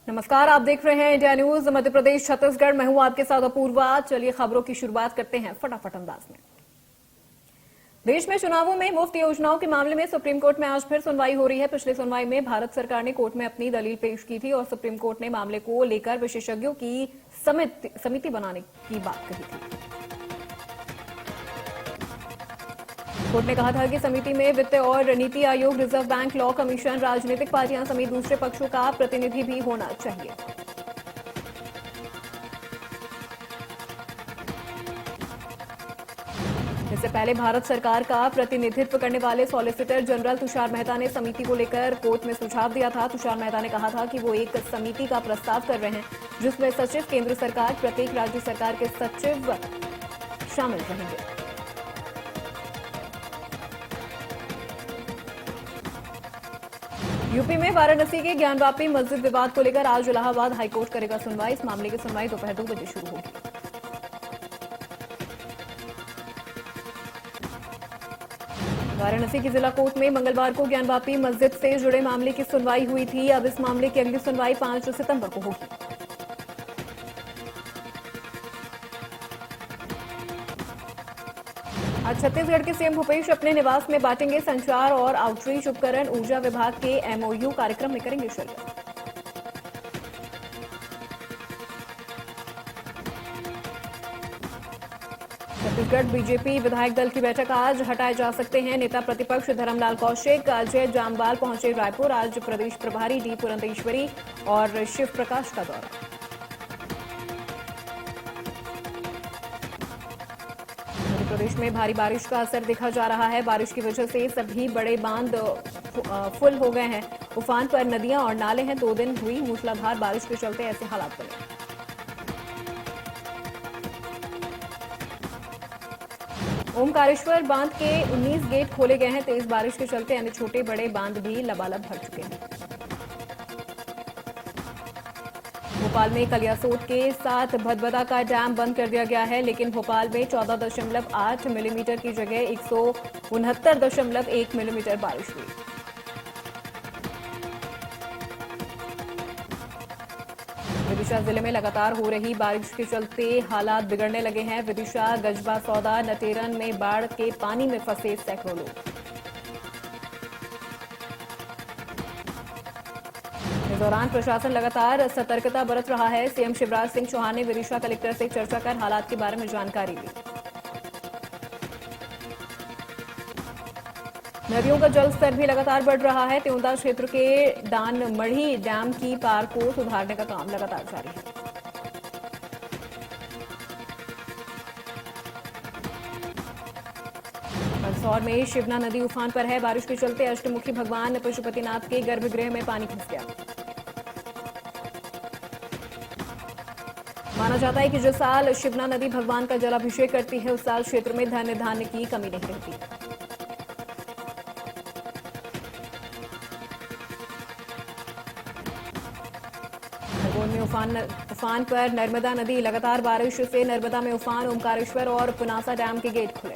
नमस्कार, आप देख रहे हैं इंडिया न्यूज मध्य प्रदेश छत्तीसगढ़। मैं हूं आपके साथ अपूर्वा। चलिए खबरों की शुरुआत करते हैं फटाफट अंदाज में। देश में चुनावों में मुफ्त योजनाओं के मामले में सुप्रीम कोर्ट में आज फिर सुनवाई हो रही है। पिछली सुनवाई में भारत सरकार ने कोर्ट में अपनी दलील पेश की थी और सुप्रीम कोर्ट ने मामले को लेकर विशेषज्ञों की समिति बनाने की बात कही थी। कोर्ट ने कहा था कि समिति में वित्त और NITI Aayog, reserve bank, law commission, राजनीतिक पार्टियां समेत दूसरे पक्षों का प्रतिनिधि भी होना चाहिए। इससे पहले भारत सरकार का प्रतिनिधित्व करने वाले सॉलिसिटर जनरल तुषार मेहता ने समिति को लेकर कोर्ट में सुझाव दिया था। तुषार मेहता ने कहा था कि वो एक समिति का प्रस्ताव कर रहे हैं जिसमें सचिव केंद्र सरकार, प्रत्येक राज्य सरकार के सचिव शामिल रहेंगे। यूपी में वाराणसी के ज्ञानवापी मस्जिद विवाद को लेकर आज इलाहाबाद हाईकोर्ट करेगा सुनवाई। इस मामले की सुनवाई दोपहर 2 बजे शुरू होगी। वाराणसी की जिला कोर्ट में मंगलवार को ज्ञानवापी मस्जिद से जुड़े मामले की सुनवाई हुई थी। अब इस मामले की अगली सुनवाई 5 सितंबर को होगी। आज छत्तीसगढ़ के सीएम भूपेश अपने निवास में बांटेंगे संचार और आउटरीच उपकरण। ऊर्जा विभाग के एमओयू कार्यक्रम में करेंगे शिरकत। छत्तीसगढ़ बीजेपी विधायक दल की बैठक आज। हटाए जा सकते हैं नेता प्रतिपक्ष धर्मलाल कौशिक। अजय जामवाल पहुंचे रायपुर। आज प्रदेश प्रभारी डी पुरंदेश्वरी और शिव प्रकाश का दौरा। प्रदेश में भारी बारिश का असर देखा जा रहा है। बारिश की वजह से सभी बड़े बांध फुल हो गए हैं। उफान पर नदियां और नाले हैं। 2 दिन हुई मूसलाधार बारिश के चलते ऐसे हालात बने। ओमकारेश्वर बांध के 19 गेट खोले गए हैं। तेज बारिश के चलते अन्य छोटे बड़े बांध भी लबालब भर चुके हैं। भोपाल में कलियासोत के साथ भदभदा का डैम बंद कर दिया गया है, लेकिन भोपाल में 14.8 मिलीमीटर की जगह 169.1 मिलीमीटर बारिश हुई। विदिशा जिले में लगातार हो रही बारिश के चलते हालात बिगड़ने लगे हैं। विदिशा, गजबा सौदा, नटेरन में बाढ़ के पानी में फंसे सैकड़ों लोग। इस दौरान प्रशासन लगातार सतर्कता बरत रहा है। सीएम शिवराज सिंह चौहान ने विदिशा कलेक्टर से चर्चा कर हालात के बारे में जानकारी ली। नदियों का जल स्तर भी लगातार बढ़ रहा है। त्योंदा क्षेत्र के डानमढ़ी डैम की पार को सुधारने का काम लगातार जारी है। मंदसौर में शिवना नदी उफान पर है। बारिश के चलते अष्टमुखी भगवान पशुपतिनाथ के गर्भगृह में पानी घुस गया। माना जाता है कि जिस साल शिवना नदी भगवान का जलाभिषेक करती है उस साल क्षेत्र में धन धान्य की कमी नहीं रहती। खरगोन में उफान पर नर्मदा नदी। लगातार बारिश से नर्मदा में उफान। ओमकारेश्वर और पुनासा डैम के गेट खुले।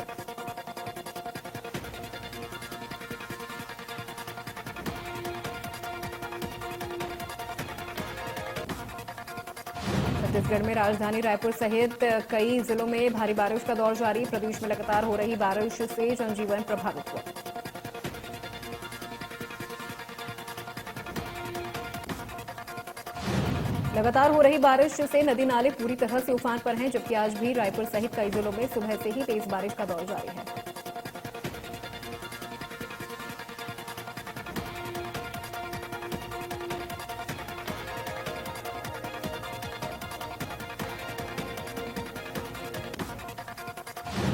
छत्तीसगढ़ में राजधानी रायपुर सहित कई जिलों में भारी बारिश का दौर जारी। प्रदेश में लगातार हो रही बारिश से जनजीवन प्रभावित हुआ। लगातार हो रही बारिश से नदी नाले पूरी तरह से उफान पर हैं, जबकि आज भी रायपुर सहित कई जिलों में सुबह से ही तेज बारिश का दौर जारी है।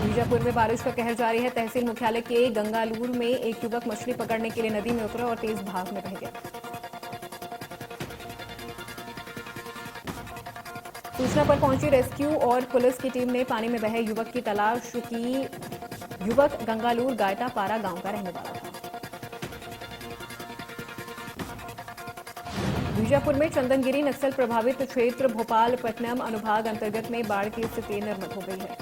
बीजापुर में बारिश का कहर जारी है। तहसील मुख्यालय के गंगालूर में एक युवक मछली पकड़ने के लिए नदी में उतरा और तेज भाग में बह गया। सूचना पर पहुंची रेस्क्यू और पुलिस की टीम ने पानी में बहे युवक की तलाश की। युवक गंगालूर गायटा पारा गांव का रहने वाला था। बीजापुर में चंदनगिरी नक्सल प्रभावित क्षेत्र भोपाल-पटनम अनुभाग अंतर्गत में बाढ़ की स्थिति निर्मित हो गई है।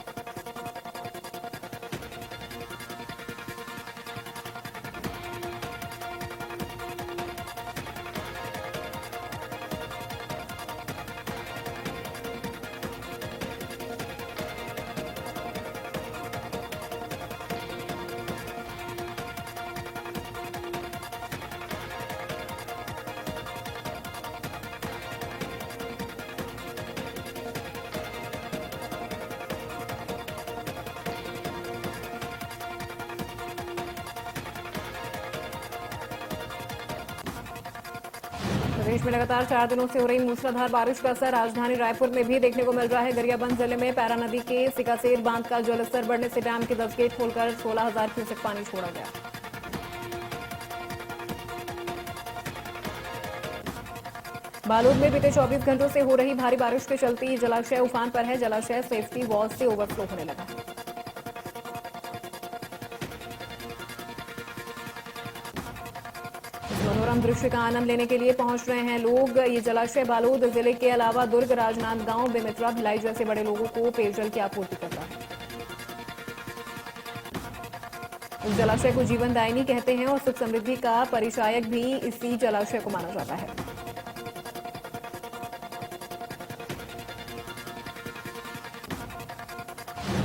प्रदेश में लगातार 4 दिनों से हो रही मूसलाधार बारिश का असर राजधानी रायपुर में भी देखने को मिल रहा है। गरियाबंद जिले में पैरा नदी के सिकासेर बांध का जलस्तर बढ़ने से डैम के 10 गेट खोलकर 16,000 क्यूसेक पानी छोड़ा गया। बालोद में बीते 24 घंटों से हो रही भारी बारिश के चलते जलाशय उफान पर है। जलाशय सेफ्टी वॉल से ओवरफ्लो होने लगा है। मनोरम दृश्य का आनंद लेने के लिए पहुंच रहे हैं लोग। ये जलाशय बालोद जिले के अलावा दुर्ग, राजनांदगांव, बेमित्रा, भिलाई जैसे बड़े लोगों को पेयजल की आपूर्ति करता है। इस जलाशय को जीवनदायिनी कहते हैं और सुख समृद्धि का परिचायक भी इसी जलाशय को माना जाता है।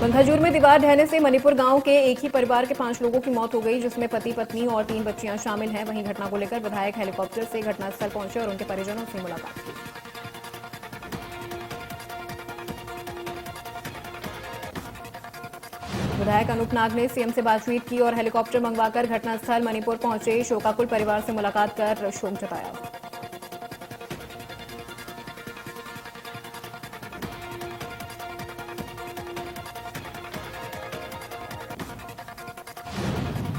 पंखाजूर में दीवार ढहने से मणिपुर गांव के एक ही परिवार के 5 लोगों की मौत हो गई, जिसमें पति, पत्नी और 3 बच्चियां शामिल हैं। वहीं घटना को लेकर विधायक हेलीकॉप्टर से घटनास्थल पहुंचे और उनके परिजनों से मुलाकात की। विधायक अनूप नाग ने सीएम से बातचीत की और हेलीकॉप्टर मंगवाकर घटनास्थल मणिपुर पहुंचे। शोकाकुल परिवार से मुलाकात कर शोक जताया।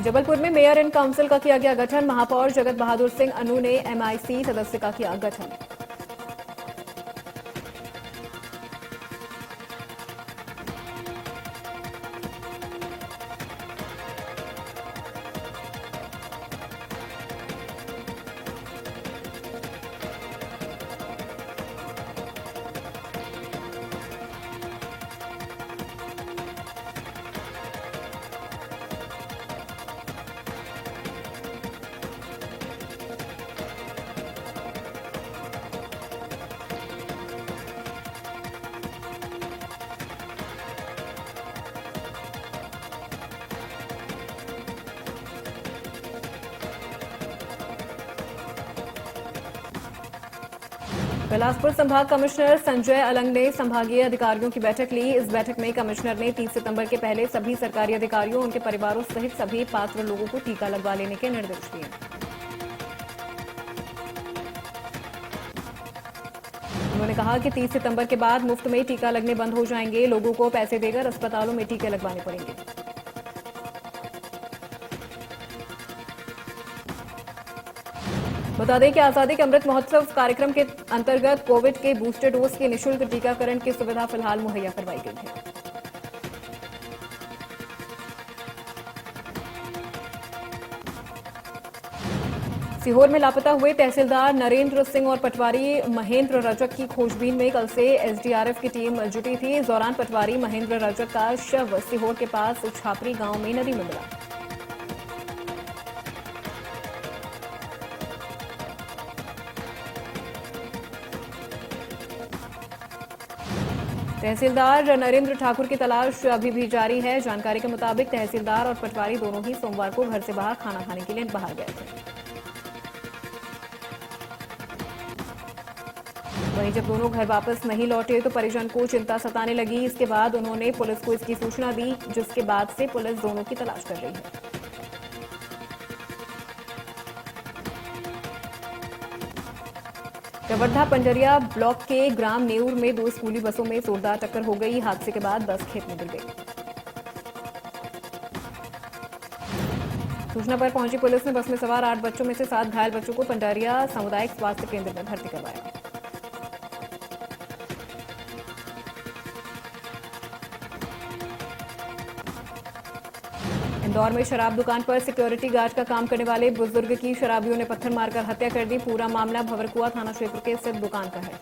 जबलपुर में मेयर एंड काउंसिल का किया गया गठन। महापौर जगत बहादुर सिंह अनु ने एमआईसी सदस्य का किया गठन। बिलासपुर संभाग कमिश्नर संजय अलंग ने संभागीय अधिकारियों की बैठक ली। इस बैठक में कमिश्नर ने 30 सितंबर के पहले सभी सरकारी अधिकारियों, उनके परिवारों सहित सभी पात्र लोगों को टीका लगवा लेने के निर्देश दिए। उन्होंने कहा कि 30 सितंबर के बाद मुफ्त में टीका लगने बंद हो जाएंगे। लोगों को पैसे देकर अस्पतालों में टीके लगवाने पड़ेंगे। बता दें कि आजादी के अमृत महोत्सव कार्यक्रम के अंतर्गत कोविड के बूस्टर डोज के निःशुल्क टीकाकरण की सुविधा फिलहाल मुहैया करवाई गई है। सीहोर में लापता हुए तहसीलदार नरेंद्र सिंह और पटवारी महेंद्र रजक की खोजबीन में कल से एसडीआरएफ की टीम जुटी थी। इस दौरान पटवारी महेंद्र रजक का शव सीहोर के पास छापरी गांव में नदी में मिला। तहसीलदार नरेंद्र ठाकुर की तलाश अभी भी जारी है। जानकारी के मुताबिक तहसीलदार और पटवारी दोनों ही सोमवार को घर से बाहर खाना खाने के लिए बाहर गए थे। वहीं जब दोनों घर वापस नहीं लौटे तो परिजन को चिंता सताने लगी। इसके बाद उन्होंने पुलिस को इसकी सूचना दी, जिसके बाद से पुलिस दोनों की तलाश कर रही है। कवर्धा पंजरिया ब्लॉक के ग्राम नेऊर में 2 स्कूली बसों में जोरदार टक्कर हो गई। हादसे के बाद बस खेत में गिर गई। सूचना पर पहुंची पुलिस ने बस में सवार 8 बच्चों में से 7 घायल बच्चों को पंजरिया सामुदायिक स्वास्थ्य केंद्र में भर्ती करवाया। इंदौर में शराब दुकान पर सिक्योरिटी गार्ड का काम करने वाले बुजुर्ग की शराबियों ने पत्थर मारकर हत्या कर दी। पूरा मामला भंवरकुआ थाना क्षेत्र के स्थित दुकान का है।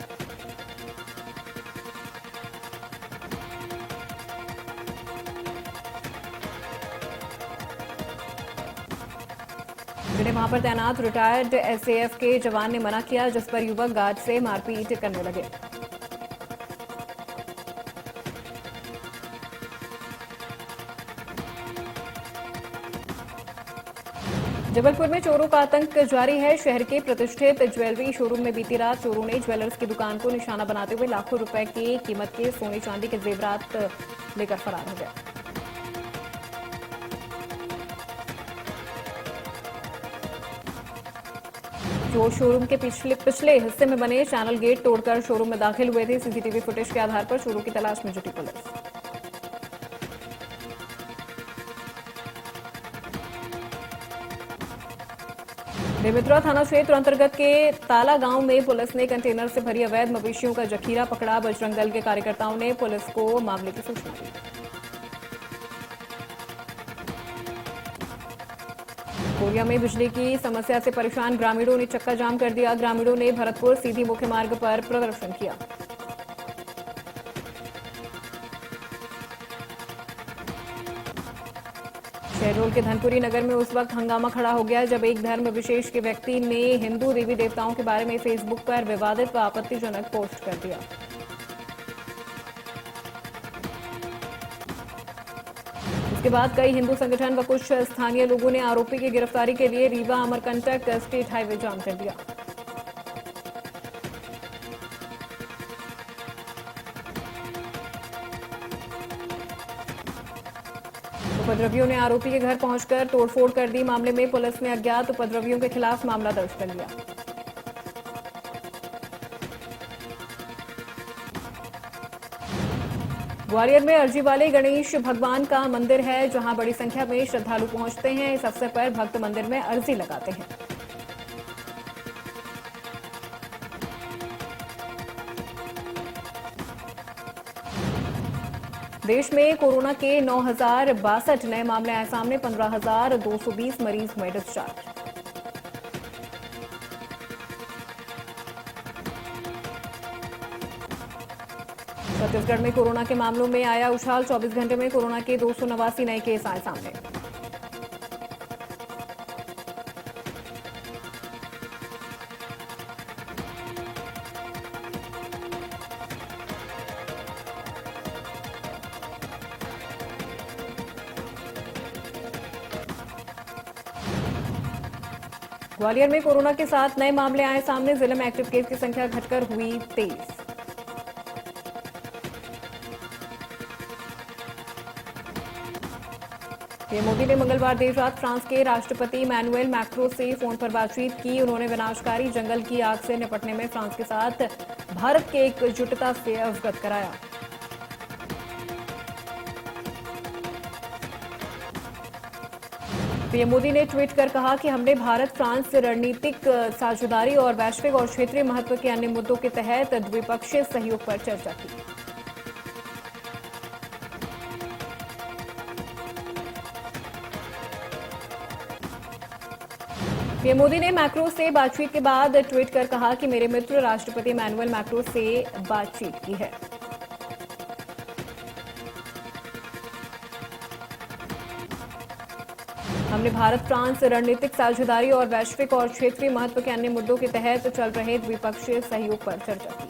जिन्हें वहां पर तैनात रिटायर्ड एसएएफ के जवान ने मना किया, जिस पर युवक गार्ड से मारपीट करने लगे। जबलपुर में चोरों का आतंक जारी है। शहर के प्रतिष्ठित ज्वेलरी शोरूम में बीती रात चोरों ने ज्वेलर्स की दुकान को निशाना बनाते हुए लाखों रुपए की कीमत के सोने चांदी के जेवरात लेकर फरार हो गए। जो शोरूम के पिछले हिस्से में बने चैनल गेट तोड़कर शोरूम में दाखिल हुए थे। सीसीटीवी फुटेज के आधार पर चोरों की तलाश में जुटी पुलिस। बेमित्रा थाना क्षेत्र अंतर्गत के ताला गांव में पुलिस ने कंटेनर से भरी अवैध मवेशियों का जखीरा पकड़ा। बजरंग दल के कार्यकर्ताओं ने पुलिस को मामले की सूचना दी। कोरिया में बिजली की समस्या से परेशान ग्रामीणों ने चक्का जाम कर दिया। ग्रामीणों ने भरतपुर सीधी मुख्य मार्ग पर प्रदर्शन किया। शहडोल के धनपुरी नगर में उस वक्त हंगामा खड़ा हो गया जब एक धर्म विशेष के व्यक्ति ने हिंदू देवी देवताओं के बारे में फेसबुक पर विवादित व आपत्तिजनक पोस्ट कर दिया। इसके बाद कई हिंदू संगठन व कुछ स्थानीय लोगों ने आरोपी की गिरफ्तारी के लिए रीवा अमरकंटक स्टेट हाईवे जाम कर दिया। उपद्रवियों ने आरोपी के घर पहुंचकर तोड़फोड़ कर दी। मामले में पुलिस ने अज्ञात उपद्रवियों के खिलाफ मामला दर्ज कर लिया। ग्वालियर में अर्जी वाले गणेश भगवान का मंदिर है जहां बड़ी संख्या में श्रद्धालु पहुंचते हैं। इस अवसर पर भक्त मंदिर में अर्जी लगाते हैं। देश में कोरोना के 9,062 नए मामले आए सामने। 15,220 मरीज हुए डिस्चार्ज। छत्तीसगढ़ में कोरोना के मामलों में आया उछाल। 24 घंटे में कोरोना के 289 नए केस आए सामने। ग्वालियर में कोरोना के 7 नए मामले आए सामने। जिले में एक्टिव केस की संख्या घटकर हुई 23। पीएम मोदी ने मंगलवार देर रात फ्रांस के राष्ट्रपति इमैनुएल मैक्रों से फोन पर बातचीत की। उन्होंने विनाशकारी जंगल की आग से निपटने में फ्रांस के साथ भारत के एकजुटता से अवगत कराया। पीएम मोदी ने ट्वीट कर कहा कि हमने भारत फ्रांस रणनीतिक साझेदारी और वैश्विक और क्षेत्रीय महत्व के अन्य मुद्दों के तहत द्विपक्षीय सहयोग पर चर्चा की। पीएम मोदी ने मैक्रों से बातचीत के बाद ट्वीट कर कहा कि मेरे मित्र राष्ट्रपति इमैनुएल मैक्रों से बातचीत की है। हमने भारत फ्रांस रणनीतिक साझेदारी और वैश्विक और क्षेत्रीय महत्व के अन्य मुद्दों के तहत चल रहे द्विपक्षीय सहयोग पर चर्चा की।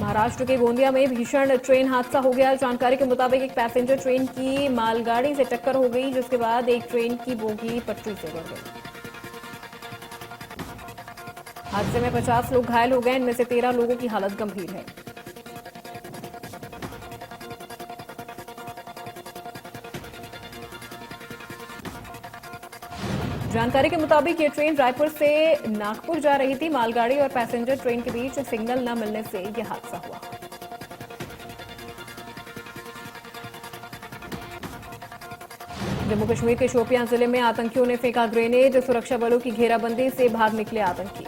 महाराष्ट्र के गोंदिया में भीषण ट्रेन हादसा हो गया। जानकारी के मुताबिक एक पैसेंजर ट्रेन की मालगाड़ी से टक्कर हो गई जिसके बाद एक ट्रेन की बोगी पटरी से गिर गई। हादसे में 50 लोग घायल हो गए। इनमें से 13 लोगों की हालत गंभीर है। जानकारी के मुताबिक ये ट्रेन रायपुर से नागपुर जा रही थी। मालगाड़ी और पैसेंजर ट्रेन के बीच सिग्नल न मिलने से यह हादसा हुआ। जम्मू कश्मीर के शोपियां जिले में आतंकियों ने फेंका ग्रेनेड। सुरक्षा बलों की घेराबंदी से भाग निकले आतंकी।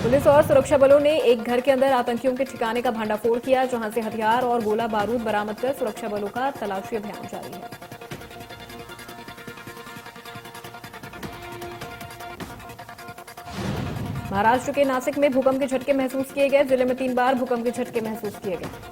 पुलिस और सुरक्षा बलों ने एक घर के अंदर आतंकियों के ठिकाने का भंडाफोड़ किया जहां से हथियार और गोला बारूद बरामद कर सुरक्षा बलों का तलाशी अभियान जारी है। महाराष्ट्र के नासिक में भूकंप के झटके महसूस किए गए। जिले में 3 बार भूकंप के झटके महसूस किए गए।